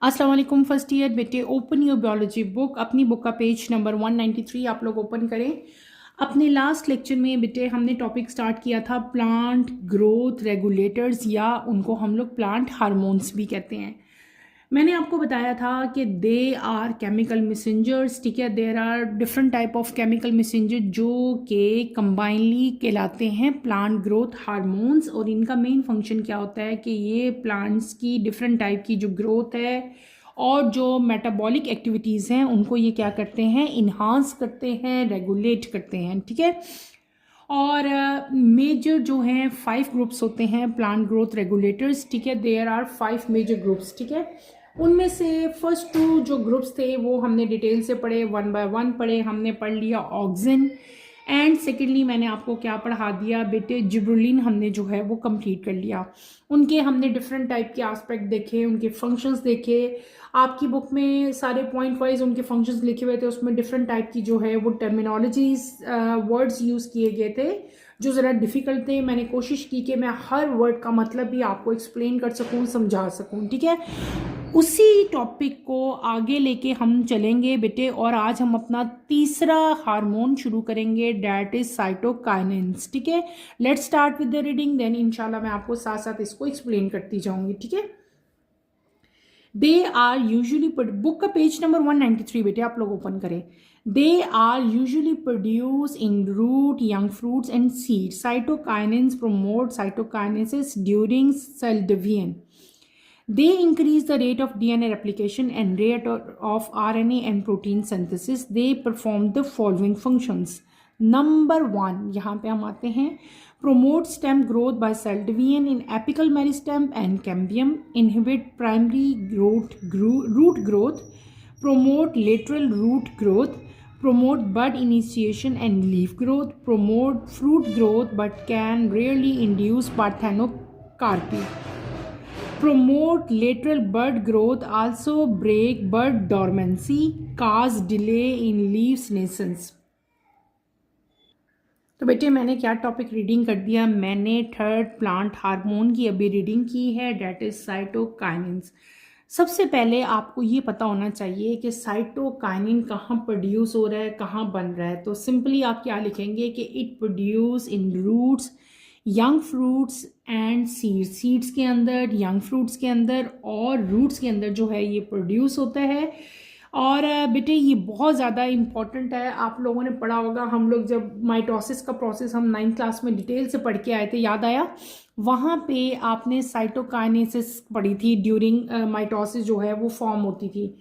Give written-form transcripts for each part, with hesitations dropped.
अस्सलाम वालेकुम first year बेटे, ओपन योर बायोलॉजी बुक। अपनी बुक का पेज नंबर 193 आप लोग ओपन करें। अपने लास्ट लेक्चर में बेटे हमने टॉपिक स्टार्ट किया था प्लांट ग्रोथ रेगुलेटर्स, या उनको हम लोग प्लांट हार्मोन्स भी कहते हैं। मैंने आपको बताया था कि दे आर केमिकल मैसेंजर्स, ठीक है। There are different type of chemical messenger जो कि कंबाइनली कहलाते हैं प्लांट ग्रोथ हार्मोन्स। और इनका मेन फंक्शन क्या होता है कि ये प्लांट्स की डिफरेंट टाइप की जो ग्रोथ है और जो मेटाबॉलिक एक्टिविटीज़ हैं उनको ये क्या करते हैं, इन्हांस करते हैं, रेगुलेट करते हैं, ठीक है। और मेजर जो हैं 5 ग्रुप्स होते हैं प्लांट ग्रोथ रेगुलेटर्स, ठीक है। देयर आर 5 मेजर ग्रुप्स, ठीक है। उनमें से फर्स्ट 2 जो ग्रुप्स थे वो हमने डिटेल से पढ़े, 1 बाय 1 पढ़े। हमने पढ़ लिया ऑक्सिन एंड सेकेंडली मैंने आपको क्या पढ़ा दिया बेटे, जिब्रुलिन हमने जो है वो कंप्लीट कर लिया। उनके हमने डिफरेंट टाइप के एस्पेक्ट देखे, उनके फंक्शंस देखे। आपकी बुक में सारे पॉइंट वाइज उनके फंक्शंस लिखे हुए थे, उसमें डिफरेंट टाइप की जो है वो टर्मिनोलॉजीज वर्ड्स यूज़ किए गए थे जो ज़रा डिफ़िकल्ट थे। मैंने कोशिश की कि मैं हर वर्ड का मतलब भी आपको एक्सप्लेन कर सकूं, समझा सकूं, ठीक है। उसी टॉपिक को आगे लेके हम चलेंगे बेटे, और आज हम अपना तीसरा हार्मोन शुरू करेंगे, डैट इज साइटोकाइनेंस, ठीक है। Let's start with the reading, then इंशाल्लाह मैं आपको साथ साथ इसको एक्सप्लेन करती जाऊंगी, ठीक है। दे आर यूजुअली, बुक का पेज नंबर 193 बेटे आप लोग ओपन करें। They are usually produce in root, young fruits and seed. Cytokinins promote cytokinesis during cell division. They increase the rate of DNA replication and rate of RNA and protein synthesis. They perform the following functions. Number 1, यहाँ पे हम आते हैं, promote stem growth by cell division in apical meristem and cambium, inhibit primary root growth, promote lateral root growth, promote bud initiation and leaf growth, promote fruit growth but can rarely induce parthenocarpy. Promote lateral bud growth, also break bud dormancy, cause delay in leaves nascence. तो बेटे मैंने क्या topic reading कर दिया, मैंने third plant hormone की अभी reading की है, डेट इज साइटोकाइनेंस। सबसे पहले आपको ये पता होना चाहिए कि साइटोकाइनिन कहाँ प्रोड्यूस हो रहा है, कहाँ बन रहा है। तो सिंपली आप क्या लिखेंगे कि it produce in roots, young fruits and seeds. Seeds के अंदर, यंग फ्रूट्स के अंदर और रूट्स के अंदर जो है ये प्रोड्यूस होता है। और बेटे ये बहुत ज़्यादा इम्पॉर्टेंट है। आप लोगों ने पढ़ा होगा, हम लोग जब माइटोसिस का प्रोसेस हम 9th क्लास में डिटेल से पढ़ के आए थे, याद आया? वहाँ पे आपने साइटोकाइनेसिस पढ़ी थी, ड्यूरिंग माइटोसिस जो है वो फॉर्म होती थी।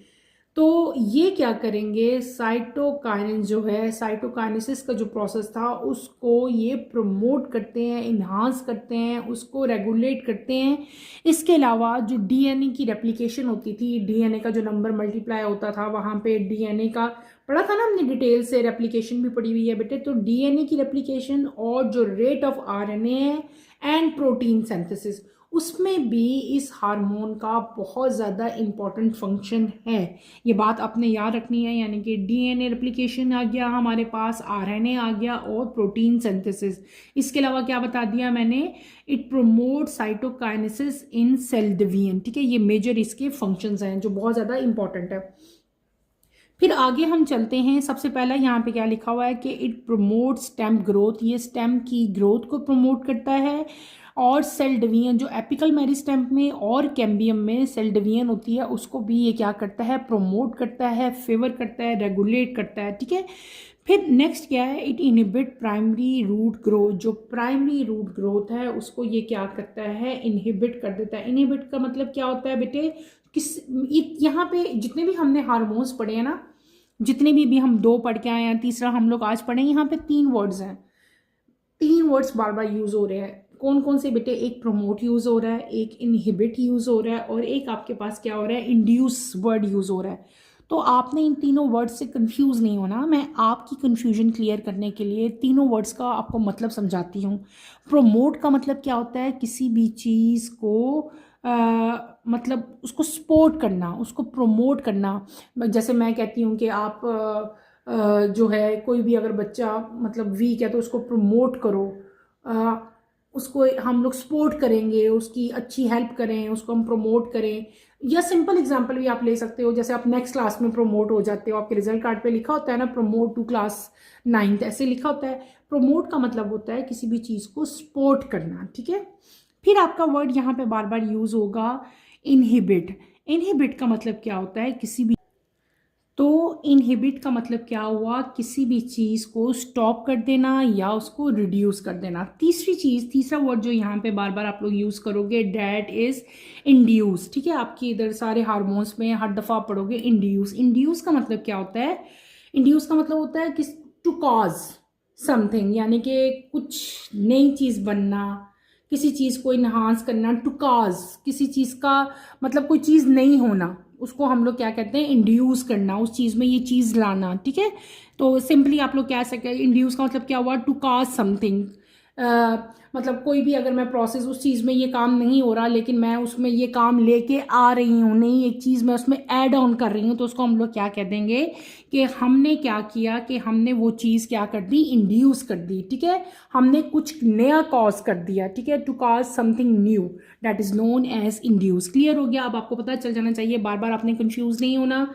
तो ये क्या करेंगे, साइटोकाइनेस जो है, साइटोकाइनेसिस का जो प्रोसेस था उसको ये प्रमोट करते हैं, इन्हांस करते हैं, उसको रेगुलेट करते हैं। इसके अलावा जो डीएनए की रेप्लिकेशन होती थी, डीएनए का जो नंबर मल्टीप्लाई होता था, वहाँ पे डीएनए का पढ़ा था ना हमने डिटेल से, रेप्लिकेशन भी पढ़ी हुई है बेटे। तो डीएनए की रेप्लिकेशन और जो rate of RNA and protein synthesis, उसमें भी इस हार्मोन का बहुत ज़्यादा इम्पॉर्टेंट फंक्शन है। ये बात आपने याद रखनी है, यानी कि डीएनए रेप्लिकेशन आ गया हमारे पास, आरएनए आ गया और प्रोटीन सिंथेसिस। इसके अलावा क्या बता दिया मैंने, it promote cytokinesis in cell division, ठीक है। ये मेजर इसके फंक्शंस हैं जो बहुत ज़्यादा इंपॉर्टेंट है। फिर आगे हम चलते हैं। सबसे पहला यहाँ पे क्या लिखा हुआ है कि इट प्रोमोट स्टेम ग्रोथ, ये स्टेम की ग्रोथ को प्रमोट करता है। और सेल डिवीजन, जो एपिकल मेरिस्टेम में और कैम्बियम में सेल डिवीजन होती है, उसको भी ये क्या करता है, प्रोमोट करता है, फेवर करता है, रेगुलेट करता है, ठीक है। फिर नेक्स्ट क्या है, it inhibit primary root growth. जो प्राइमरी रूट ग्रोथ है उसको ये क्या करता है, इनहिबिट कर देता है। इनहिबिट का मतलब क्या होता है बेटे, यहाँ पे जितने भी हमने हार्मोन्स पढ़े हैं ना, जितने भी हम 2 पढ़ के आए हैं, तीसरा हम लोग आज पढ़े, यहाँ पे 3 वर्ड्स हैं, 3 वर्ड्स बार बार यूज हो रहे हैं। कौन कौन से बेटे, एक प्रमोट यूज हो रहा है, एक इनहिबिट यूज हो रहा है, और एक आपके पास क्या हो रहा है, इंड्यूस वर्ड यूज हो रहा है। तो आपने इन तीनों वर्ड्स से कंफ्यूज नहीं होना। मैं आपकी कंफ्यूजन क्लियर करने के लिए तीनों वर्ड्स का आपको मतलब समझाती हूँ। प्रोमोट का मतलब क्या होता है, किसी भी चीज़ को मतलब उसको सपोर्ट करना, उसको प्रोमोट करना। जैसे मैं कहती हूँ कि आप जो है, कोई भी अगर बच्चा मतलब वीक है तो उसको प्रमोट करो। उसको हम लोग सपोर्ट करेंगे, उसकी अच्छी हेल्प करें, उसको हम प्रमोट करें। या सिंपल एग्जांपल भी आप ले सकते हो, जैसे आप नेक्स्ट क्लास में प्रमोट हो जाते हो, आपके रिजल्ट कार्ड पे लिखा होता है ना प्रमोट टू क्लास 9th, ऐसे लिखा होता है। प्रमोट का मतलब होता है किसी भी चीज़ को सपोर्ट करना, ठीक है। फिर आपका वर्ड यहाँ पे बार बार यूज होगा इनहिबिट। इनहिबिट का मतलब क्या होता है, किसी भी, तो इनहिबिट का मतलब क्या हुआ, किसी भी चीज़ को स्टॉप कर देना या उसको रिड्यूस कर देना। तीसरी चीज़, तीसरा वर्ड जो यहाँ पे बार बार आप लोग यूज़ करोगे, डैट इज इंड्यूस, ठीक है। आपकी इधर सारे हार्मोन्स में हर दफ़ा पढ़ोगे इंड्यूस। इंड्यूस का मतलब क्या होता है, इंड्यूस का मतलब होता है किस, टू कॉज समथिंग, यानी कि कुछ नई चीज़ बनना, किसी चीज़ को इन्हांस करना। टू कॉज, किसी चीज़ का मतलब कोई चीज़ नहीं होना, उसको हम लोग क्या कहते हैं, इंड्यूस करना, उस चीज़ में ये चीज़ लाना, ठीक है। तो सिंपली आप लोग कह सकते हैं इंड्यूस का मतलब क्या हुआ, टू कॉज समथिंग। मतलब कोई भी अगर मैं प्रोसेस, उस चीज़ में ये काम नहीं हो रहा लेकिन मैं उसमें ये काम लेके आ रही हूँ, नई एक चीज़ मैं उसमें ऐड ऑन कर रही हूँ, तो उसको हम लोग क्या कह देंगे कि हमने क्या किया कि हमने वो चीज़ क्या कर दी, इंड्यूस कर दी, ठीक है। हमने कुछ नया कॉज कर दिया, ठीक है। To cause something new, that is known as induce. Clear हो गया, अब आपको पता चल जाना चाहिए, बार बार आपने कंफ्यूज नहीं होना।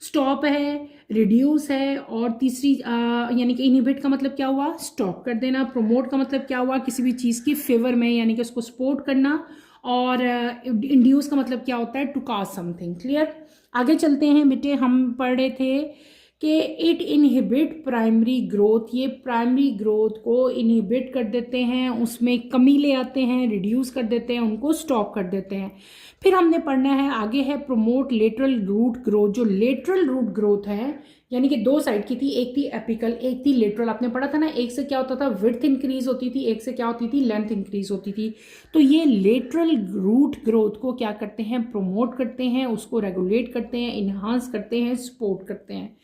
स्टॉप है, रिड्यूस है, और तीसरी यानी कि इनहिबिट का मतलब क्या हुआ, स्टॉप कर देना। प्रोमोट का मतलब क्या हुआ, किसी भी चीज़ की फेवर में यानी कि उसको सपोर्ट करना। और इंड्यूस का मतलब क्या होता है, टू कॉज समथिंग। क्लियर, आगे चलते हैं बेटे। हम पढ़ रहे थे कि इट इनहिबिट प्राइमरी ग्रोथ, ये प्राइमरी ग्रोथ को इनहिबिट कर देते हैं, उसमें कमी ले आते हैं, रिड्यूस कर देते हैं, उनको स्टॉप कर देते हैं। फिर हमने पढ़ना है, आगे है प्रोमोट लेटरल रूट ग्रोथ। जो लेटरल रूट ग्रोथ है, यानी कि दो साइड की थी, एक थी एपिकल, एक थी लेटरल। आपने पढ़ा था ना, एक से क्या होता था, विड्थ इंक्रीज होती थी, एक से क्या होती थी, लेंथ इंक्रीज होती थी। तो ये लेटरल रूट ग्रोथ को क्या करते हैं, प्रोमोट करते हैं, उसको रेगुलेट करते हैं, इन्हांस करते हैं, सपोर्ट करते हैं।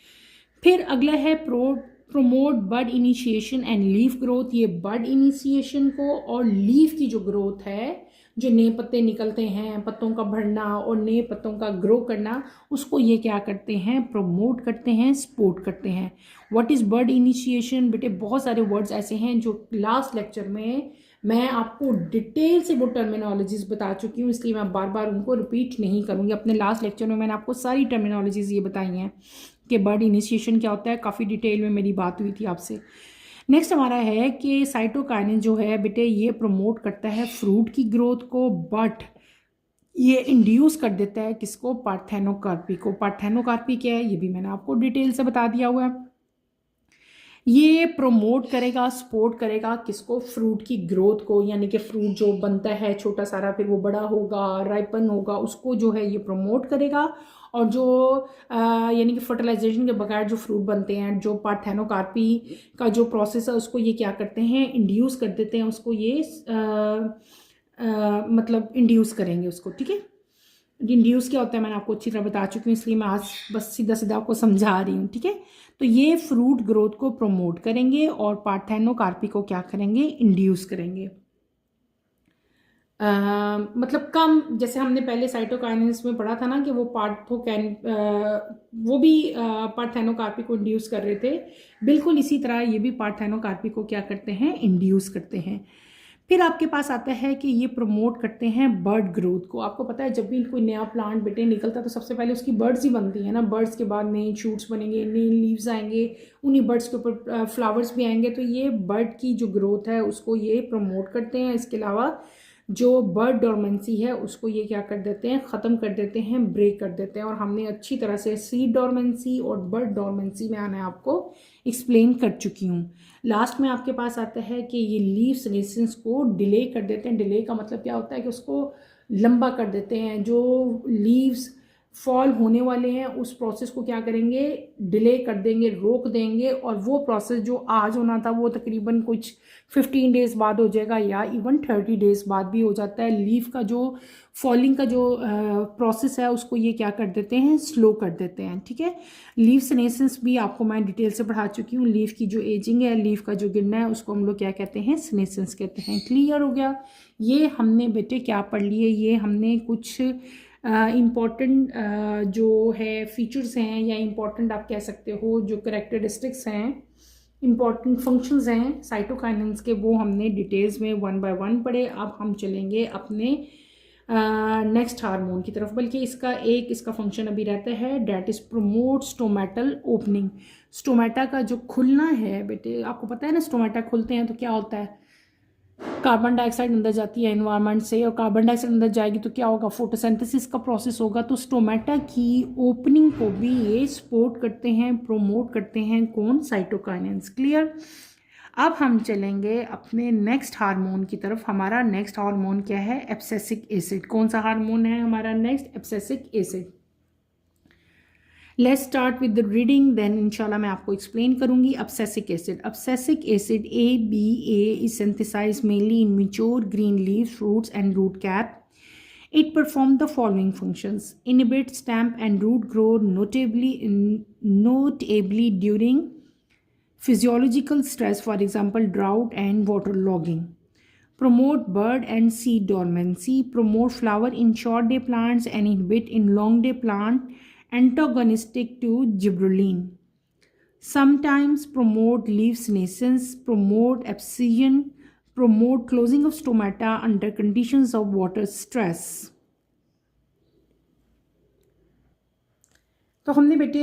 फिर अगला है promote bud initiation and leaf growth. ये बड इनिशिएशन को और लीफ की जो ग्रोथ है, जो नए पत्ते निकलते हैं, पत्तों का बढ़ना और नए पत्तों का ग्रो करना, उसको ये क्या करते हैं, प्रोमोट करते हैं, सपोर्ट करते हैं। व्हाट इज बड इनिशिएशन, बेटे बहुत सारे वर्ड्स ऐसे हैं जो लास्ट लेक्चर में मैं आपको डिटेल से वो टर्मिनोलॉजीज बता चुकी हूँ, इसलिए मैं बार बार उनको रिपीट नहीं करूँगी। अपने लास्ट लेक्चर में मैंने आपको सारी टर्मिनोलॉजीज ये बताई हैं कि बर्ड इनिशिएशन क्या होता है, काफ़ी डिटेल में मेरी बात हुई थी आपसे। नेक्स्ट हमारा है कि साइटोकाइनिन जो है बेटे, ये प्रमोट करता है फ्रूट की ग्रोथ को, बट ये इंड्यूस कर देता है किसको, पार्थेनोकार्पी को। पार्थेनोकार्पी क्या है, ये भी मैंने आपको डिटेल से बता दिया हुआ है। ये प्रोमोट करेगा, सपोर्ट करेगा किसको, फ्रूट की ग्रोथ को, यानी कि फ्रूट जो बनता है छोटा सारा, फिर वो बड़ा होगा, राइपन होगा, उसको जो है ये प्रोमोट करेगा। और जो यानी कि फर्टिलाइजेशन के बगैर जो फ्रूट बनते हैं, जो पार्थेनोकार्पी का जो प्रोसेस है, उसको ये क्या करते हैं, इंड्यूस कर देते हैं, उसको ये मतलब इंड्यूस करेंगे उसको, ठीक है। इंड्यूस क्या होता है मैंने आपको अच्छी तरह बता चुकी हूँ, इसलिए मैं आज बस सीधा सीधा आपको समझा रही हूँ, ठीक है। तो ये फ्रूट ग्रोथ को प्रमोट करेंगे और पार्थेनोकार्पी को क्या करेंगे, इंड्यूस करेंगे। मतलब कम, जैसे हमने पहले साइटोकाइनेसिस में पढ़ा था ना कि वो वो भी पार्थेनोकार्पी को इंड्यूस कर रहे थे, बिल्कुल इसी तरह ये भी पार्थेनोकार्पी को क्या करते हैं, इंड्यूस करते हैं। फिर आपके पास आता है कि ये प्रमोट करते हैं बर्ड ग्रोथ को। आपको पता है जब भी कोई नया प्लांट बेटे निकलता है तो सबसे पहले उसकी बर्ड्स ही बनती है ना, बर्ड्स के बाद नए शूट्स बनेंगे, नए लीव्स आएंगे, उन्हीं बर्ड्स के ऊपर फ्लावर्स भी आएंगे। तो ये बर्ड की जो ग्रोथ है उसको ये प्रमोट करते हैं। इसके अलावा जो बर्ड डोरमेंसी है उसको ये क्या कर देते हैं, ख़त्म कर देते हैं, ब्रेक कर देते हैं। और हमने अच्छी तरह से सीड डोरमेंसी और बर्ड डोरमेंसी में आने आपको एक्सप्लेन कर चुकी हूँ। लास्ट में आपके पास आता है कि ये लीव सीनेसेंस को डिले कर देते हैं। डिले का मतलब क्या होता है कि उसको लंबा कर देते हैं। जो लीव्स फॉल होने वाले हैं उस प्रोसेस को क्या करेंगे, डिले कर देंगे, रोक देंगे। और वो प्रोसेस जो आज होना था वो तकरीबन कुछ 15 डेज़ बाद हो जाएगा या इवन 30 डेज़ बाद भी हो जाता है। लीफ का जो फॉलिंग का जो प्रोसेस है उसको ये क्या कर देते हैं, स्लो कर देते हैं, ठीक है। लीफ सीनेसेंस भी आपको मैं डिटेल से पढ़ा चुकी हूँ। लीफ की जो एजिंग है, लीफ का जो गिरना है, उसको हम लोग क्या कहते हैं, सीनेसेंस कहते हैं। क्लियर हो गया। ये हमने बेटे क्या पढ़ लिए, ये हमने कुछ इम्पॉर्टेंट जो है फीचर्स हैं या इम्पॉर्टेंट आप कह सकते हो जो करेक्टरिस्टिक्स हैं इम्पॉर्टेंट फंक्शंस हैं साइटोकाइनेंस के, वो हमने डिटेल्स में 1 बाय 1 पढ़े। अब हम चलेंगे अपने नेक्स्ट हार्मोन की तरफ, बल्कि इसका फंक्शन अभी रहता है, that is promote stomatal opening. Stomata का जो खुलना है बेटे, आपको पता है ना, स्टोमेटा खुलते हैं तो क्या होता है, कार्बन डाइऑक्साइड अंदर जाती है एनवायरनमेंट से, और कार्बन डाइऑक्साइड अंदर जाएगी तो क्या होगा, फोटोसिंथेसिस का प्रोसेस होगा। तो स्टोमेटा की ओपनिंग को भी ये सपोर्ट करते हैं, प्रोमोट करते हैं, कौन, साइटोकाइनेंस। क्लियर। अब हम चलेंगे अपने नेक्स्ट हार्मोन की तरफ। हमारा नेक्स्ट हार्मोन क्या है, एब्सेसिक एसिड। कौन सा हार्मोन है हमारा next, abscisic acid. Let's start with the reading, then इंशाल्लाह मैं आपको एक्सप्लेन करूंगी। Abscisic acid, abscisic acid ABA is synthesized mainly in mature green leaves, fruits and root cap. It performs the following functions: inhibit stem and root growth notably during physiological stress, for example drought and waterlogging. Promote bud and seed dormancy, promote flower in short day plants and inhibit in long day plant, antagonistic to gibberellin. Sometimes promote leaf senescence, promote abscission, promote closing of stomata under conditions of water stress. तो हमने बेटे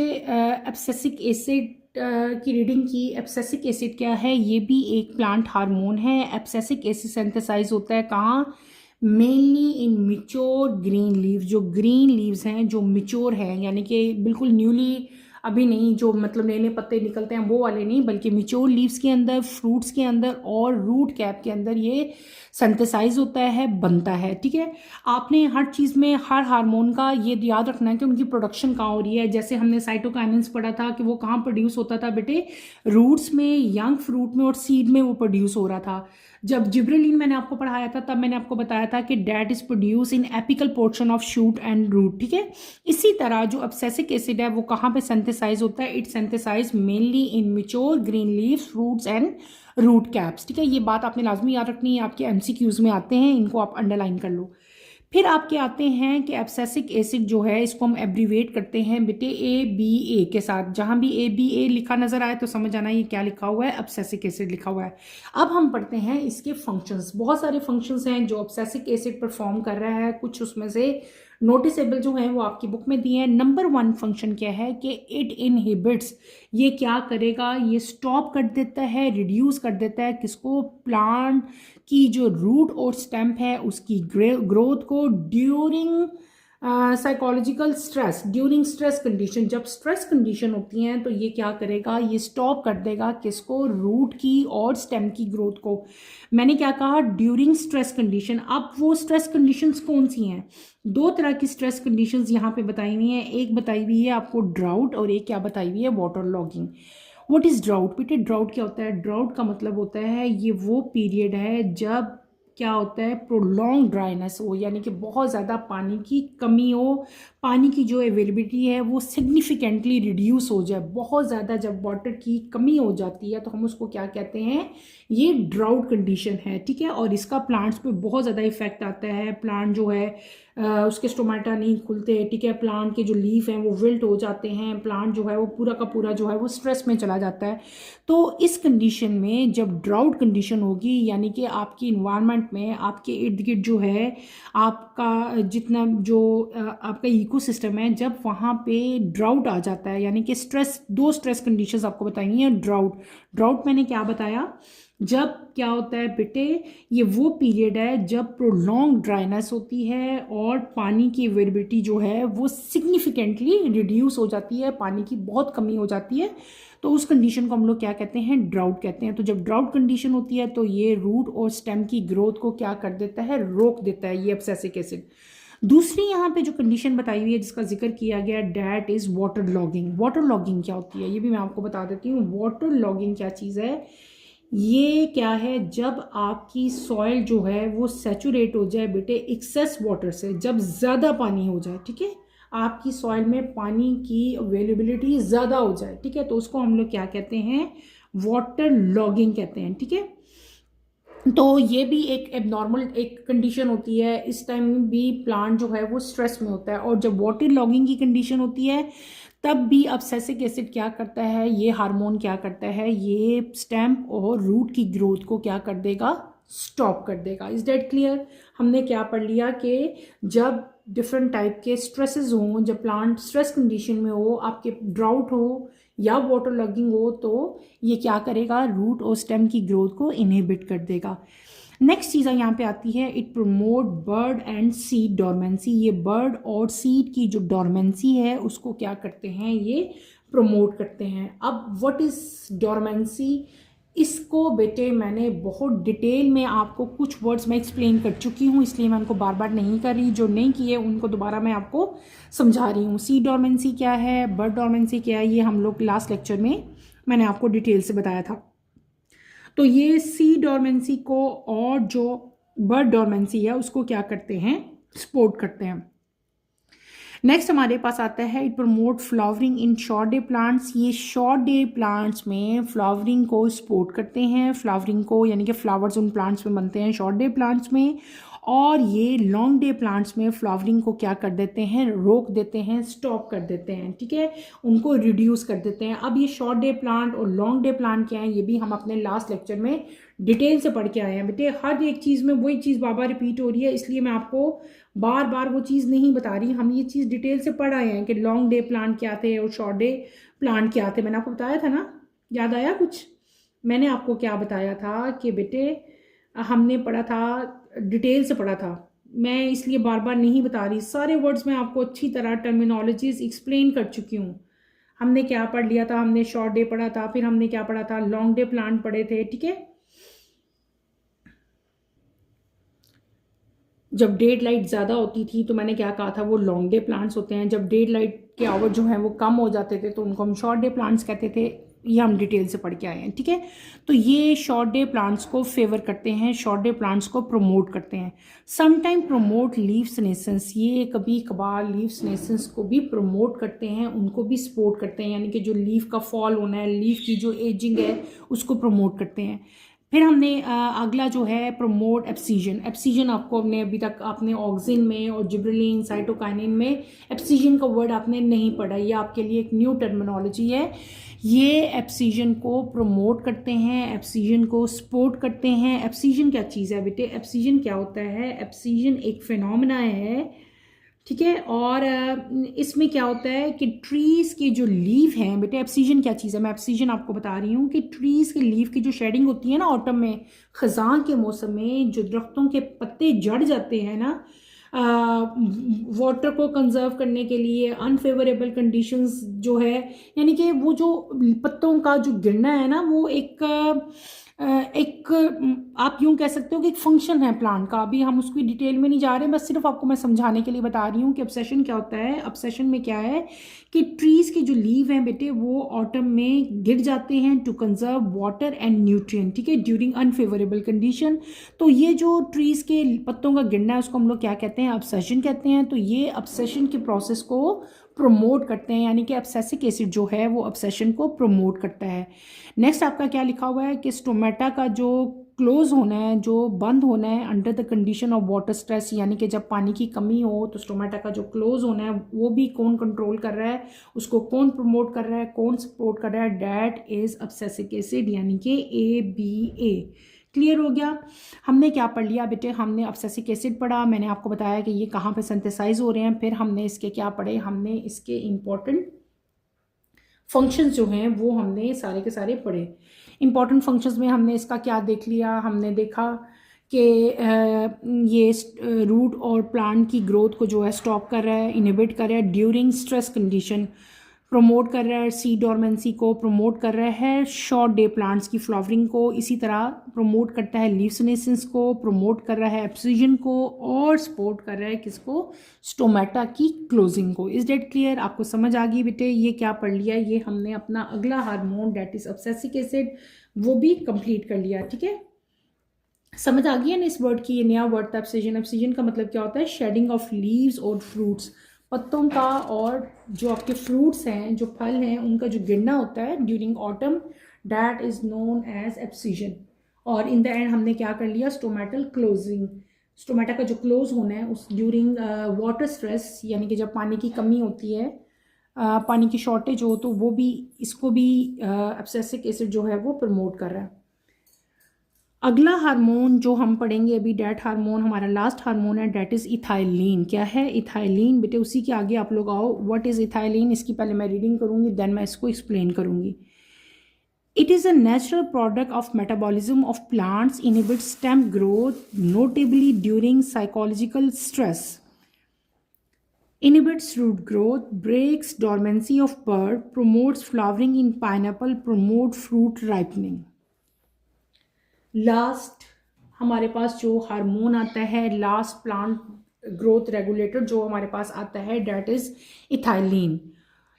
abscisic acid की reading की। Abscisic acid क्या है, ये भी एक प्लांट हार्मोन है। एब्सेसिक एसिड सिंथेसाइज होता है कहाँ, मेनली इन मिच्योर ग्रीन लीव्स। जो ग्रीन लीव्स हैं, जो मिच्योर हैं, यानी कि बिल्कुल न्यूली, अभी नहीं, जो मतलब नए नए पत्ते निकलते हैं वो वाले नहीं, बल्कि मिच्योर लीव्स के अंदर, फ्रूट्स के अंदर और रूट कैप के अंदर ये सिंथेसाइज होता है, बनता है। ठीक है, आपने हर चीज़ में, हर हार्मोन का ये याद रखना है कि उनकी प्रोडक्शन कहाँ हो रही है। जैसे हमने साइटोकाइनेंस पढ़ा था कि वो कहाँ प्रोड्यूस होता था बेटे, रूट्स में, यंग फ्रूट में और सीड में वो प्रोड्यूस हो रहा था। जब जिब्रेलिन मैंने आपको पढ़ाया था तब मैंने आपको बताया था कि that is produce in apical portion of shoot and root. ठीक है, इसी तरह जो एब्सेसिक एसिड है वो कहाँ पे सिंथेसाइज होता है, it synthesize mainly in mature green leaves, fruits and root caps. ठीक है, ये बात आपने लाजमी याद रखनी है, आपके MCQs में आते हैं, इनको आप अंडरलाइन कर लो। फिर आपके आते हैं कि एब्सेसिक एसिड जो है इसको हम एब्रीवेट करते हैं बेटे ABA के साथ। जहां भी ABA लिखा नजर आए तो समझ आना ये क्या लिखा हुआ है, एब्सेसिक एसिड लिखा हुआ है। अब हम पढ़ते हैं इसके फंक्शंस। बहुत सारे फंक्शंस हैं जो एब्सेसिक एसिड परफॉर्म कर रहा है, कुछ उसमें से नोटिसेबल जो हैं वो आपकी बुक में दिए हैं। नंबर 1 फंक्शन क्या है कि इट इनहिबिट्स, ये क्या करेगा, ये स्टॉप कर देता है, रिड्यूस कर देता है किसको, प्लांट की जो रूट और स्टेम्प है उसकी ग्रोथ को during psychological stress, during stress condition. जब स्ट्रेस कंडीशन होती हैं तो ये क्या करेगा, ये स्टॉप कर देगा किसको, रूट की और स्टेम की ग्रोथ को। मैंने क्या कहा, ड्यूरिंग स्ट्रेस कंडीशन। अब वो स्ट्रेस कंडीशंस कौन सी हैं, 2 तरह की स्ट्रेस कंडीशंस यहाँ पे बताई हुई हैं। एक बताई हुई है आपको ड्राउट, और एक क्या बताई हुई है, water logging. What is drought बेटे, ड्राउट क्या होता है, ड्राउट का मतलब होता है ये वो पीरियड है जब क्या होता है, प्रोलॉन्ग ड्राइनेस हो, यानी कि बहुत ज़्यादा पानी की कमी हो, पानी की जो अवेलेबिलिटी है वो सिग्निफिकेंटली रिड्यूस हो जाए। बहुत ज़्यादा जब वाटर की कमी हो जाती है तो हम उसको क्या कहते हैं, ये ड्राउट कंडीशन है। ठीक है, और इसका प्लांट्स पे बहुत ज़्यादा इफेक्ट आता है। प्लांट जो है उसके स्टोमेटा नहीं खुलते। ठीक है, प्लांट के जो लीफ हैं वो विल्ट हो जाते हैं, प्लांट जो है वो पूरा का पूरा जो है वो स्ट्रेस में चला जाता है। तो इस कंडीशन में जब ड्राउट कंडीशन होगी, यानी कि आपकी इन्वायरमेंट में, आपके इर्द गिर्द जो है आपका जितना जो आपका इकोसिस्टम है, जब वहाँ पे ड्राउट आ जाता है, यानी कि स्ट्रेस, 2 स्ट्रेस कंडीशंस आपको बताई हैं। ड्राउट मैंने क्या बताया, जब क्या होता है बेटे, ये वो पीरियड है जब प्रोलॉन्ग ड्राइनेस होती है और पानी की अवेलेबिलिटी जो है वो सिग्निफिकेंटली रिड्यूस हो जाती है, पानी की बहुत कमी हो जाती है। तो उस कंडीशन को हम लोग क्या कहते हैं, ड्राउट कहते हैं। तो जब ड्राउट कंडीशन होती है तो ये रूट और स्टेम की ग्रोथ को क्या कर देता है, रोक देता है ये एब्सेसिक एसिड। दूसरी यहाँ पे जो कंडीशन बताई हुई है जिसका जिक्र किया गया, that is water logging. Water logging क्या होती है ये भी मैं आपको बता देती हूँ। वाटर लॉगिंग क्या चीज़ है, ये क्या है, जब आपकी सॉइल जो है वो सैचुरेट हो जाए बेटे एक्सेस वाटर से, जब ज़्यादा पानी हो जाए। ठीक है, आपकी सॉइल में पानी की अवेलेबिलिटी ज़्यादा हो जाए। ठीक है, तो उसको हम लोग क्या कहते हैं, वाटर लॉगिंग कहते हैं। ठीक है, तो ये भी एक एबनॉर्मल एक कंडीशन होती है। इस टाइम भी प्लांट जो है वो स्ट्रेस में होता है, और जब वाटर लॉगिंग की कंडीशन होती है तब भी अब्सेसिक एसिड क्या करता है, ये हार्मोन क्या करता है, ये स्टेम और रूट की ग्रोथ को क्या कर देगा, स्टॉप कर देगा। Is that clear? हमने क्या पढ़ लिया कि जब डिफरेंट टाइप के स्ट्रेसेस हों, जब प्लांट स्ट्रेस कंडीशन में हो, आपके ड्राउट हो या वाटर लॉगिंग हो, तो ये क्या करेगा, रूट और स्टेम की ग्रोथ को इनहिबिट कर देगा। नेक्स्ट चीज़ यहाँ पे आती है, it promote bird and seed dormancy. ये बर्ड और सीड की जो डोरमेंसी है उसको क्या करते हैं, ये प्रमोट करते हैं। अब व्हाट इज डोरमेंसी, इसको बेटे मैंने बहुत डिटेल में आपको कुछ वर्ड्स में एक्सप्लेन कर चुकी हूँ, इसलिए मैं उनको बार बार नहीं कर रही, जो नहीं किए उनको दोबारा मैं आपको समझा रही हूँ। सीड डोरमेंसी क्या है, बर्ड डोरमेंसी क्या है, ये हम लोग लास्ट लेक्चर में मैंने आपको डिटेल से बताया था। तो ये सी डोरमेंसी को और जो बर्ड डोरमेंसी है उसको क्या करते हैं, सपोर्ट करते हैं। नेक्स्ट हमारे पास आता है, it promote flowering in short day plants. ये शॉर्ट डे प्लांट्स में फ्लावरिंग को सपोर्ट करते हैं, फ्लावरिंग को यानी कि फ्लावर्स उन प्लांट्स में बनते हैं शॉर्ट डे प्लांट्स में, और ये लॉन्ग डे प्लांट्स में फ्लावरिंग को क्या कर देते हैं, रोक देते हैं, स्टॉप कर देते हैं, ठीक है, उनको रिड्यूस कर देते हैं। अब ये शॉर्ट डे प्लांट और लॉन्ग डे प्लांट क्या है, ये भी हम अपने लास्ट लेक्चर में डिटेल से पढ़ के आए हैं। बेटे हर एक चीज़ में वही चीज़ बार बार रिपीट हो रही है, इसलिए मैं आपको बार बार वो चीज़ नहीं बता रही। हम ये चीज़ डिटेल से पढ़ आए हैं कि लॉन्ग डे प्लांट क्या थे और शॉर्ट डे प्लांट क्या थे। मैंने आपको बताया था ना, याद आया कुछ? मैंने आपको क्या बताया था कि बेटे हमने पढ़ा था, डिटेल से पढ़ा था, मैं इसलिए बार बार नहीं बता रही, सारे वर्ड्स में आपको अच्छी तरह टर्मिनोलॉजीज एक्सप्लेन कर चुकी हूँ। हमने क्या पढ़ लिया था, हमने शॉर्ट डे पढ़ा था, फिर हमने क्या पढ़ा था, लॉन्ग डे प्लांट पढ़े थे, ठीक है। जब डेड लाइट ज़्यादा होती थी तो मैंने क्या कहा था, वो लॉन्ग डे प्लांट्स होते हैं। जब डेड लाइट के आवर जो हैं वो कम हो जाते थे तो उनको हम शॉर्ट डे प्लांट्स कहते थे। ये हम डिटेल से पढ़ के आए हैं, ठीक है। तो ये शॉर्ट डे प्लांट्स को फेवर करते हैं, शॉर्ट डे प्लांट्स को प्रमोट करते हैं। समटाइम प्रमोट लीव सीनेसेंस, ये कभी कभार लीव सीनेसेंस को भी प्रमोट करते हैं, उनको भी सपोर्ट करते हैं, यानी कि जो लीफ का फॉल होना है, लीफ की जो एजिंग है उसको प्रमोट करते हैं। फिर हमने अगला जो है प्रमोट एब्सीजन। एब्सीजन आपको हमने अभी तक आपने ऑक्सिन में और जिब्रेलिन साइटोकाइनिन में एब्सीजन का वर्ड आपने नहीं पढ़ा, ये आपके लिए एक न्यू टर्मिनोलॉजी है। ये एब्सीजन को प्रमोट करते हैं, एब्सीजन को सपोर्ट करते हैं। एब्सीजन क्या चीज़ है बेटे, एब्सीजन क्या होता है, एब्सीजन एक फिनोमेना है, ठीक है। और इसमें क्या होता है कि ट्रीज के जो लीव हैं बेटे, एब्सीजन क्या चीज़ है, मैं एब्सीजन आपको बता रही हूँ कि ट्रीज के लीव की जो शेडिंग होती है ना ऑटम में, खजां के मौसम में जो दरख्तों के पत्ते झड़ जाते हैं ना, वाटर को कंजर्व करने के लिए अनफेवरेबल कंडीशंस जो है, यानी कि वो जो पत्तों का जो गिरना है ना, वो एक आप यूं कह सकते हो कि एक फंक्शन है प्लांट का। अभी हम उसकी डिटेल में नहीं जा रहे, बस सिर्फ आपको मैं समझाने के लिए बता रही हूँ कि ऑब्सेशन क्या होता है। ऑब्सेशन में क्या है कि ट्रीज के जो लीव हैं बेटे वो ऑटम में गिर जाते हैं to conserve water and nutrient, ठीक है, ड्यूरिंग अनफेवरेबल कंडीशन। तो ये जो ट्रीज के पत्तों का गिरना है उसको हम लोग क्या कहते हैं, ऑब्सेशन कहते हैं। तो ये ऑब्सेशन के प्रोसेस को प्रमोट करते हैं, यानी कि एब्सेसिक एसिड जो है वो ऑब्सेशन को प्रमोट करता है। नेक्स्ट आपका क्या लिखा हुआ है कि स्टोमेटा का जो क्लोज होना है, जो बंद होना है under the condition of water stress, यानी कि जब पानी की कमी हो तो स्टोमेटा का जो क्लोज होना है वो भी कौन कंट्रोल कर रहा है, उसको कौन प्रमोट कर रहा है, कौन सपोर्ट कर रहा है, डैट इज ऑब्सेसिक एसिड, यानी कि ABA। क्लियर हो गया? हमने क्या पढ़ लिया बेटे, हमने ऑब्सेसिक एसिड पढ़ा, मैंने आपको बताया कि ये कहाँ पे सिंथेसाइज हो रहे हैं। फिर हमने इसके क्या पढ़े, हमने इसके इंपॉर्टेंट फंक्शंस जो हैं वो हमने सारे के सारे पढ़े। इंपॉर्टेंट फंक्शंस में हमने इसका क्या देख लिया, हमने देखा कि ये रूट और प्लांट की ग्रोथ को जो है स्टॉप कर रहा है, इनहिबिट कर रहा है ड्यूरिंग स्ट्रेस कंडीशन, प्रमोट कर रहा है सी डोरमेंसी को, प्रमोट कर रहा है शॉर्ट डे प्लांट्स की फ्लावरिंग को, इसी तरह प्रमोट करता है लीफ सीनेसेंस को, प्रमोट कर रहा है एब्सीजन को, और सपोर्ट कर रहा है किसको, स्टोमेटा की क्लोजिंग को। Is that clear? आपको समझ आ गई बेटे? ये क्या पढ़ लिया, ये हमने अपना अगला हार्मोन डेट इज ऑब्सेसिक एसिड वो भी कंप्लीट कर लिया, ठीक है। समझ आ गई है ना इस वर्ड की, ये नया वर्ड था एब्सीजन। एब्सीजन का मतलब क्या होता है, शेडिंग ऑफ लीव्स और फ्रूट्स, पत्तों का और जो आपके फ्रूट्स हैं, जो फल हैं, उनका जो गिरना होता है during autumn, that is known as abscission. और इन द एंड हमने क्या कर लिया, स्टोमेटल क्लोजिंग, स्टोमेटा का जो क्लोज होना है उस ड्यूरिंग वाटर स्ट्रेस, यानी कि जब पानी की कमी होती है पानी की शॉर्टेज हो तो वो भी, इसको भी एब्सिसिक एसिड जो है वो प्रमोट कर रहा है। अगला हार्मोन जो हम पढ़ेंगे अभी, डैट हार्मोन, हमारा लास्ट हार्मोन है, डैट इज़ इथाइलिन। क्या है इथाइलिन बेटे? उसी के आगे आप लोग आओ, व्हाट इज़ इथाइलिन, इसकी पहले मैं रीडिंग करूँगी, देन मैं इसको एक्सप्लेन करूँगी। It is a natural product of metabolism of plants, inhibits stem growth, notably during psychological stress, inhibits root growth, breaks dormancy of bud, promotes flowering in pineapple, promote fruit ripening. Last हमारे पास जो hormone आता है, last plant growth regulator जो हमारे पास आता है, that is ethylene.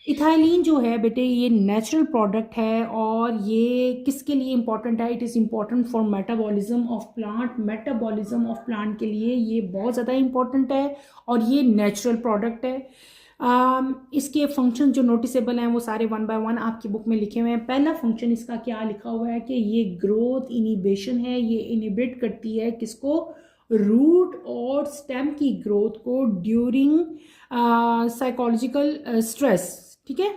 Ethylene जो है बेटे ये नेचुरल प्रोडक्ट है और ये किसके लिए इंपॉर्टेंट है? It is important for metabolism of plant. Metabolism of plant के लिए ये बहुत ज़्यादा इंपॉर्टेंट है और ये नेचुरल प्रोडक्ट है। इसके फंक्शन जो नोटिसेबल हैं वो सारे वन बाय वन आपकी बुक में लिखे हुए हैं। पहला फंक्शन इसका क्या लिखा हुआ है कि ये ग्रोथ इनिबिशन है, ये इनिबिट करती है किसको? रूट और स्टेम की ग्रोथ को ड्यूरिंग साइकोलॉजिकल स्ट्रेस। ठीक है,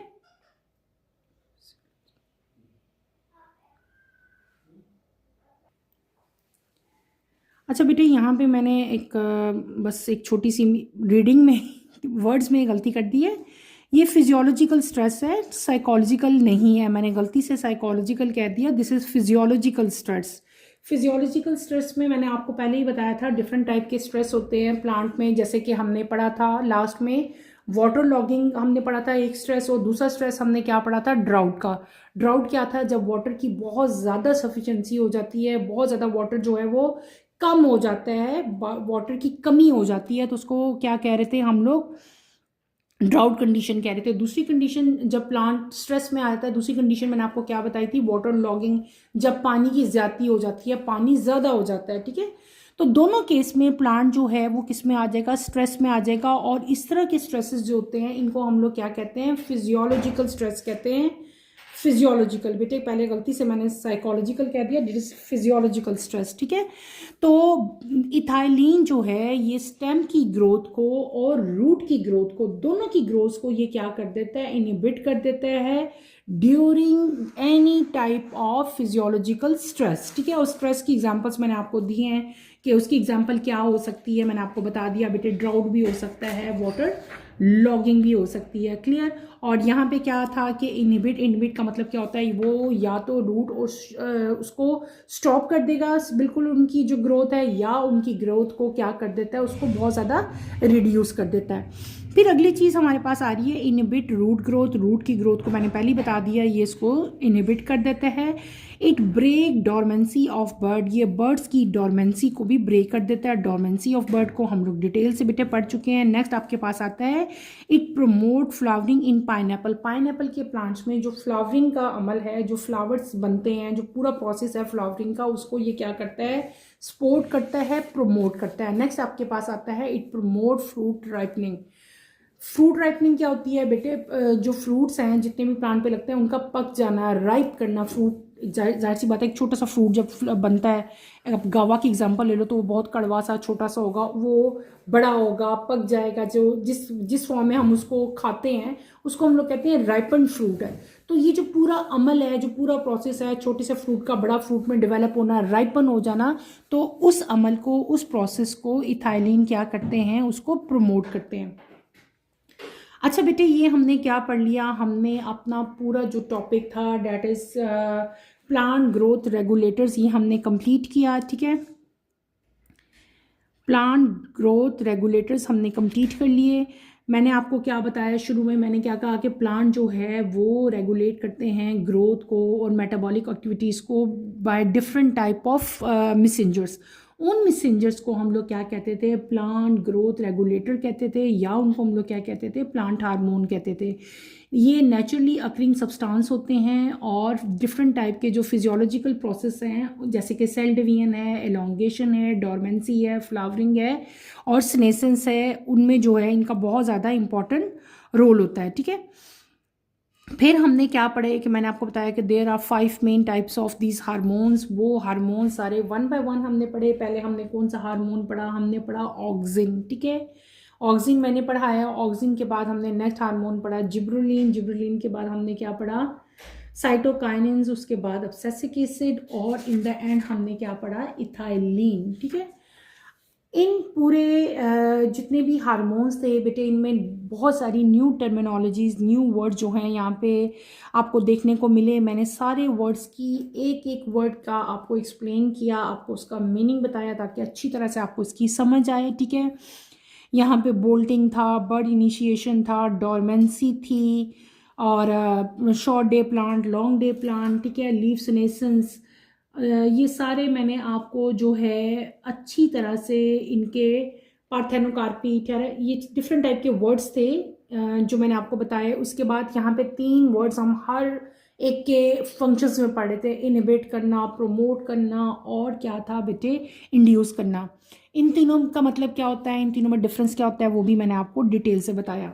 अच्छा बेटे यहाँ पे मैंने एक बस एक छोटी सी रीडिंग में वर्ड्स में गलती कर दी है। ये फिजियोलॉजिकल स्ट्रेस है, साइकोलॉजिकल नहीं है। मैंने गलती से साइकोलॉजिकल कह दिया, this is physiological stress. Physiological stress में मैंने आपको पहले ही बताया था डिफरेंट टाइप के स्ट्रेस होते हैं प्लांट में, जैसे कि हमने पढ़ा था लास्ट में वाटर लॉगिंग हमने पढ़ा था एक स्ट्रेस, और दूसरा स्ट्रेस हमने क्या पढ़ा था? ड्राउट का। ड्राउट क्या था? जब वाटर की बहुत ज़्यादा सफिशेंसी हो जाती है, बहुत ज़्यादा वाटर जो है वो कम हो जाता है, वाटर की कमी हो जाती है, तो उसको क्या कह रहे थे हम लोग? ड्राउट कंडीशन कह रहे थे। दूसरी कंडीशन जब प्लांट स्ट्रेस में आता है, दूसरी कंडीशन मैंने आपको क्या बताई थी? वाटर लॉगिंग, जब पानी की ज्यादती हो जाती है, पानी ज़्यादा हो जाता है। ठीक है, तो दोनों केस में प्लांट जो है वो किस में आ जाएगा? स्ट्रेस में आ जाएगा। और इस तरह के स्ट्रेसेस जो होते हैं इनको हम लोग क्या कहते हैं? फिजियोलॉजिकल स्ट्रेस कहते हैं। फिजियोलॉजिकल बेटे, पहले गलती से मैंने साइकोलॉजिकल कह दिया, दिस इज फिजियोलॉजिकल स्ट्रेस। ठीक है, तो इथाइलिन जो है ये स्टेम की ग्रोथ को और रूट की ग्रोथ को, दोनों की ग्रोथ को ये क्या कर देता है? इनहिबिट कर देता है during any type of physiological stress. ठीक है, और स्ट्रेस की एग्जांपल्स मैंने आपको दिए हैं कि उसकी एग्जांपल क्या हो सकती है, मैंने आपको बता दिया बेटे। ड्राउट भी हो सकता है, वाटर लॉगिंग भी हो सकती है, क्लियर। और यहाँ पे क्या था कि इनहिबिट, इनहिबिट का मतलब क्या होता है? वो या तो रूट और उसको स्टॉप कर देगा बिल्कुल उनकी जो ग्रोथ है, या उनकी ग्रोथ को क्या कर देता है? उसको बहुत ज़्यादा रिड्यूस कर देता है। फिर अगली चीज़ हमारे पास आ रही है इनहिबिट रूट ग्रोथ। रूट की ग्रोथ को मैंने पहले ही बता दिया, ये इसको इनहिबिट कर देता है। It break dormancy of bird, ये बर्ड्स की डॉर्मेंसी को भी ब्रेक कर देता है। डॉर्मेंसी ऑफ बर्ड को हम लोग डिटेल से बेटे पढ़ चुके हैं। नेक्स्ट आपके पास आता है it promote flowering in pineapple. Pineapple के प्लांट्स में जो फ्लावरिंग का अमल है, जो फ्लावर्स बनते हैं, जो पूरा प्रोसेस है फ्लावरिंग का, उसको ये क्या करता है? सपोर्ट करता है, प्रोमोट करता है। नेक्स्ट आपके पास आता है it promote fruit ripening. Fruit ripening क्या होती है बेटे? जो फ्रूट्स हैं जितने भी प्लांट पे लगते हैं उनका पक जाना, राइप करना। फ्रूट जाहिर सी बात है, एक छोटा सा फ्रूट जब बनता है, अब गावा की एग्जांपल ले लो तो वो बहुत कड़वा सा छोटा सा होगा, वो बड़ा होगा, पक जाएगा, जो जिस जिस फॉर्म में हम उसको खाते हैं उसको हम लोग कहते हैं राइपन फ्रूट है। तो ये जो पूरा अमल है, जो पूरा प्रोसेस है, छोटे से फ्रूट का बड़ा फ्रूट में डेवलप होना, राइपन हो जाना, तो उस अमल को, उस प्रोसेस को इथाइलिन क्या करते हैं? उसको प्रमोट करते हैं। अच्छा बेटे, ये हमने क्या पढ़ लिया? हमने अपना पूरा जो टॉपिक था that is plant growth regulators, ये हमने कंप्लीट किया। ठीक है, प्लांट ग्रोथ रेगुलेटर्स हमने कंप्लीट कर लिए। मैंने आपको क्या बताया शुरू में? मैंने क्या कहा कि प्लांट जो है वो रेगुलेट करते हैं ग्रोथ को और मेटाबॉलिक एक्टिविटीज़ को by different type of messengers. उन मैसेंजर्स को हम लोग क्या कहते थे? प्लांट ग्रोथ रेगुलेटर कहते थे, या उनको हम लोग क्या कहते थे? प्लांट हार्मोन कहते थे। ये नेचुरली अकरिंग सब्सटेंस होते हैं और डिफरेंट टाइप के जो फिजियोलॉजिकल प्रोसेस हैं, जैसे कि सेल डिवीजन है, एलोंगेशन है, डोरमेंसी है, फ्लावरिंग है और सीनेसेंस है, उनमें जो है इनका बहुत ज़्यादा इंपॉर्टेंट रोल होता है। ठीक है, फिर हमने क्या पढ़े कि मैंने आपको बताया कि there are 5 main types of these hormones. वो हार्मोन सारे वन बाय वन हमने पढ़े। पहले हमने कौन सा हार्मोन पढ़ा? हमने पढ़ा ऑक्सिन। ठीक है, ऑक्सिन मैंने पढ़ा है। ऑक्सिन के बाद हमने नेक्स्ट हार्मोन पढ़ा जिब्रेलिन। जिब्रेलिन के बाद हमने क्या पढ़ा, साइटोकाइनिन्स, उसके बाद अब्सिसिक एसिड, और इन द एंड हमने क्या पढ़ा, इथाइलिन। ठीक है, इन पूरे जितने भी हार्मोन्स थे बेटे, इनमें बहुत सारी न्यू टर्मिनोलॉजीज, न्यू वर्ड जो हैं यहाँ पे आपको देखने को मिले। मैंने सारे वर्ड्स की एक एक वर्ड का आपको एक्सप्लेन किया, आपको उसका मीनिंग बताया ताकि अच्छी तरह से आपको इसकी समझ आए। ठीक है, यहाँ पे बोल्टिंग था, बर्ड इनिशिएशन था, डोरमेंसी थी, और short day plant, long day plant. ठीक है, लीफ सेनेसेंस, ये सारे मैंने आपको जो है अच्छी तरह से इनके पार्थेनोकार्पी, ये डिफरेंट टाइप के वर्ड्स थे जो मैंने आपको बताए। उसके बाद यहाँ पे 3 वर्ड्स हम हर एक के फंक्शंस में पढ़े थे, इनहिबिट करना, प्रोमोट करना, और क्या था बेटे, इंड्यूस करना। इन तीनों का मतलब क्या होता है, इन तीनों में डिफरेंस क्या होता है, वो भी मैंने आपको डिटेल से बताया।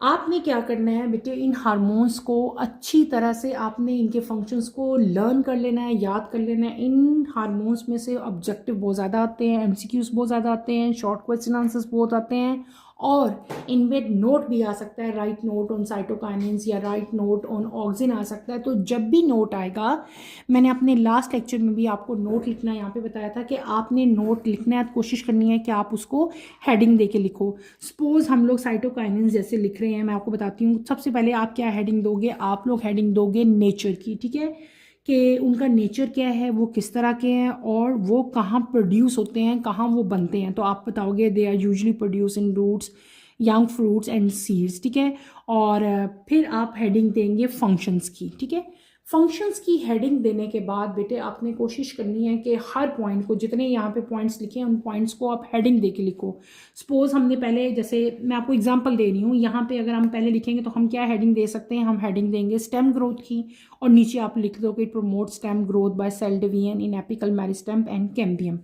आपने क्या करना है बेटे, इन हार्मोन्स को अच्छी तरह से आपने इनके फंक्शंस को लर्न कर लेना है, याद कर लेना है। इन हार्मोन्स में से ऑब्जेक्टिव बहुत ज़्यादा आते हैं, एमसीक्यूज बहुत ज़्यादा आते हैं, शॉर्ट क्वेश्चन आंसर्स बहुत आते हैं, और इनमें नोट भी आ सकता है, राइट नोट ऑन साइटोकाइनिन्स या राइट नोट ऑन ऑक्सिन आ सकता है। तो जब भी नोट आएगा, मैंने अपने लास्ट लेक्चर में भी आपको नोट लिखना यहाँ पे बताया था कि आपने नोट लिखना है, कोशिश करनी है कि आप उसको हेडिंग दे के लिखो। सपोज हम लोग साइटोकाइनिन्स जैसे लिख रहे हैं, मैं आपको बताती हूँ। सबसे पहले आप क्या हेडिंग दोगे, आप लोग हेडिंग दोगे नेचर की। ठीक है, कि उनका नेचर क्या है, वो किस तरह के हैं, और वो कहाँ प्रोड्यूस होते हैं, कहाँ वो बनते हैं। तो आप बताओगे they are usually produce in roots, young fruits and seeds. ठीक है, और फिर आप हेडिंग देंगे फंक्शंस की। ठीक है, फंक्शंस की हेडिंग देने के बाद बेटे आपने कोशिश करनी है कि हर पॉइंट को, जितने यहाँ पे पॉइंट्स लिखे हैं उन पॉइंट्स को आप हेडिंग दे के लिखो। सपोज हमने पहले, जैसे मैं आपको एग्जांपल दे रही हूँ, यहाँ पे अगर हम पहले लिखेंगे तो हम क्या हेडिंग दे सकते हैं, हम हेडिंग देंगे स्टेम ग्रोथ की, और नीचे आप लिख दो कि promote stem growth by cell division in apical meristem and cambium.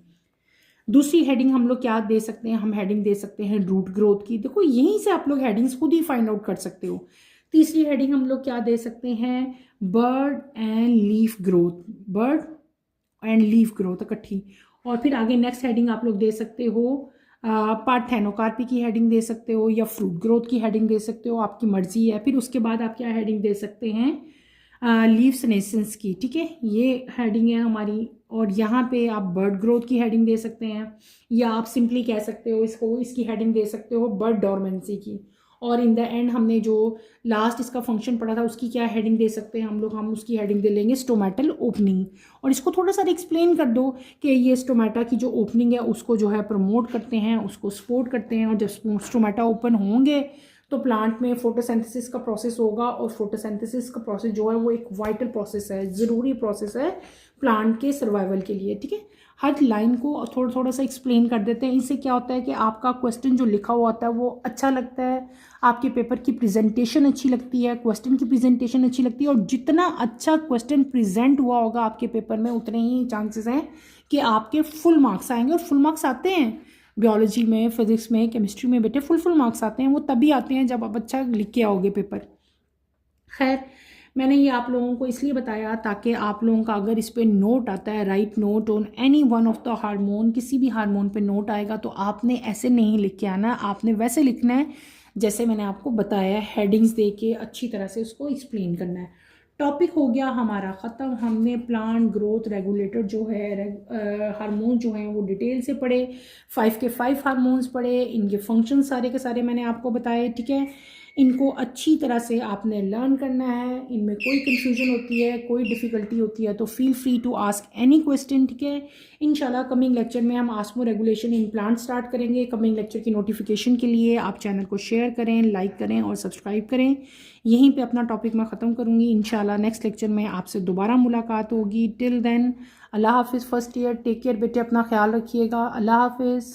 दूसरी हेडिंग हम लोग क्या दे सकते हैं, हम हेडिंग दे सकते हैं रूट ग्रोथ की। देखो यहीं से आप लोग हेडिंग्स खुद ही फाइंड आउट कर सकते हो। तीसरी हेडिंग हम लोग क्या दे सकते हैं, bird and leaf growth, bird and leaf growth इकट्ठी। और फिर आगे नेक्स्ट हेडिंग आप लोग दे सकते हो पार्थेनोकार्पी की हेडिंग दे सकते हो, या फ्रूट ग्रोथ की हेडिंग दे सकते हो, आपकी मर्जी है। फिर उसके बाद आप क्या हेडिंग दे सकते हैं, लीफ सेनेसेंस की। ठीक है, ये हेडिंग है हमारी। और यहाँ पे आप बर्ड ग्रोथ की हेडिंग दे सकते हैं, या आप सिंपली कह सकते हो इसको, इसकी हेडिंग दे सकते हो बर्ड डोरमेंसी की। और इन द एंड हमने जो लास्ट इसका फंक्शन पढ़ा था उसकी क्या हेडिंग दे सकते हैं हम लोग, हम उसकी हेडिंग दे लेंगे स्टोमेटल ओपनिंग। और इसको थोड़ा सा एक्सप्लेन कर दो कि ये स्टोमेटा की जो ओपनिंग है उसको जो है प्रमोट करते हैं, उसको सपोर्ट करते हैं। और जब स्टोमेटा ओपन होंगे तो प्लांट में फोटोसिंथेसिस का प्रोसेस होगा, और फोटोसिंथेसिस का प्रोसेस जो है वो एक वाइटल प्रोसेस है, ज़रूरी प्रोसेस है प्लांट के सर्वाइवल के लिए। ठीक है, हर लाइन को थोड़ा थोड़ा सा एक्सप्लेन कर देते हैं। इससे क्या होता है कि आपका क्वेश्चन जो लिखा हुआ होता है वो अच्छा लगता है, आपके पेपर की प्रेजेंटेशन अच्छी लगती है, क्वेश्चन की प्रेजेंटेशन अच्छी लगती है। और जितना अच्छा क्वेश्चन प्रेजेंट हुआ होगा आपके पेपर में, उतने ही चांसेस हैं कि आपके फुल मार्क्स आएंगे। और फुल मार्क्स आते हैं बायोलॉजी में, फिजिक्स में, केमिस्ट्री में बेटे फुल मार्क्स आते हैं। वो तभी आते हैं जब आप अच्छा लिख के आओगे पेपर। खैर, मैंने ये आप लोगों को इसलिए बताया ताकि आप लोगों का अगर इस पे नोट आता है, right note on any one of the hormone, किसी भी हार्मोन पे नोट आएगा तो आपने ऐसे नहीं लिख के आना, आपने वैसे लिखना है जैसे मैंने आपको बताया, हेडिंग्स दे के अच्छी तरह से उसको एक्सप्लेन करना है। टॉपिक हो गया हमारा ख़त्म। हमने प्लांट ग्रोथ रेगुलेटर जो है, हार्मोन जो हैं वो डिटेल से पढ़े, 5 के 5 हार्मोन्स पढ़े, इनके फंक्शन सारे के सारे मैंने आपको बताए। ठीक है, इनको अच्छी तरह से आपने लर्न करना है। इनमें कोई कंफ्यूजन होती है, कोई डिफ़िकल्टी होती है तो feel free to ask any question. ठीक है, इंशाल्लाह कमिंग लेक्चर में हम osmoregulation in plant start करेंगे। कमिंग लेक्चर की नोटिफिकेशन के लिए आप चैनल को शेयर करें, लाइक करें और सब्सक्राइब करें। यहीं पे अपना टॉपिक मैं ख़त्म करूँगी। इंशाल्लाह नेक्स्ट लेक्चर में आपसे दोबारा मुलाकात होगी। टिल देन अल्लाह हाफिज़। फर्स्ट ईयर टेक केयर बेटे, अपना ख्याल रखिएगा। अल्लाह हाफिज़।